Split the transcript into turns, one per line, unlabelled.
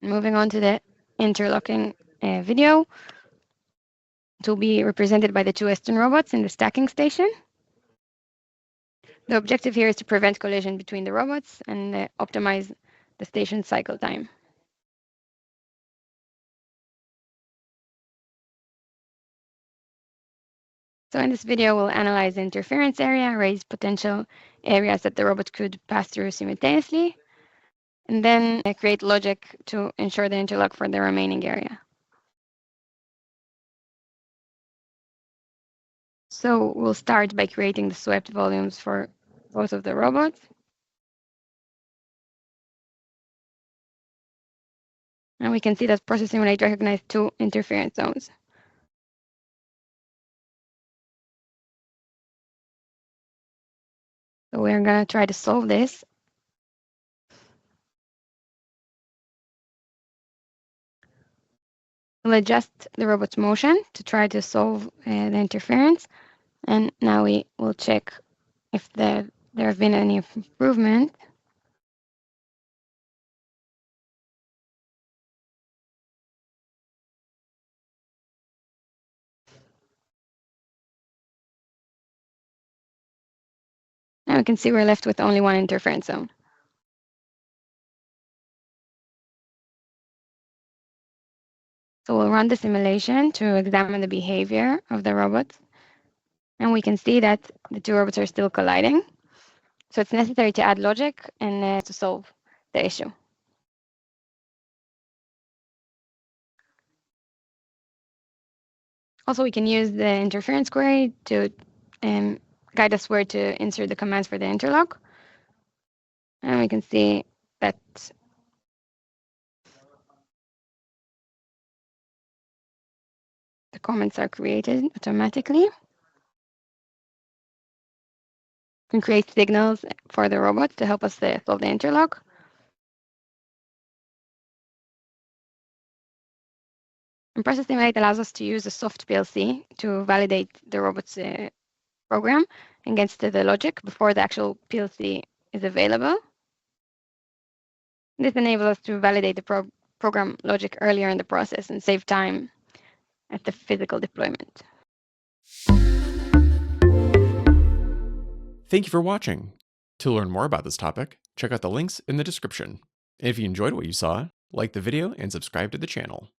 Moving on to the interlocking video, it will be represented by the two Western robots in the stacking station. The objective here is to prevent collision between the robots and optimize the station cycle time. So in this video, we'll analyze the interference area, raise potential areas that the robot could pass through simultaneously, and then create logic to ensure the interlock for the remaining area. So we'll start by creating the swept volumes for both of the robots. And we can see that Process Simulate recognized two interference zones. So we're going to try to solve this. We'll adjust the robot's motion to try to solve the interference. And now we will check if there have been any improvement. Now we can see we're left with only one interference zone. So we'll run the simulation to examine the behavior of the robots. And we can see that the two robots are still colliding. So it's necessary to add logic and to solve the issue. Also, we can use the interference query to guide us where to insert the commands for the interlock. And we can see that the comments are created automatically. We can create signals for the robot to help us solve the interlock. And Process Simulate allows us to use a soft PLC to validate the robot's program against the logic before the actual PLC is available. This enables us to validate the program logic earlier in the process and save time at the physical deployment.
Thank you for watching. To learn more about this topic, check out the links in the description. And if you enjoyed what you saw, like the video and subscribe to the channel.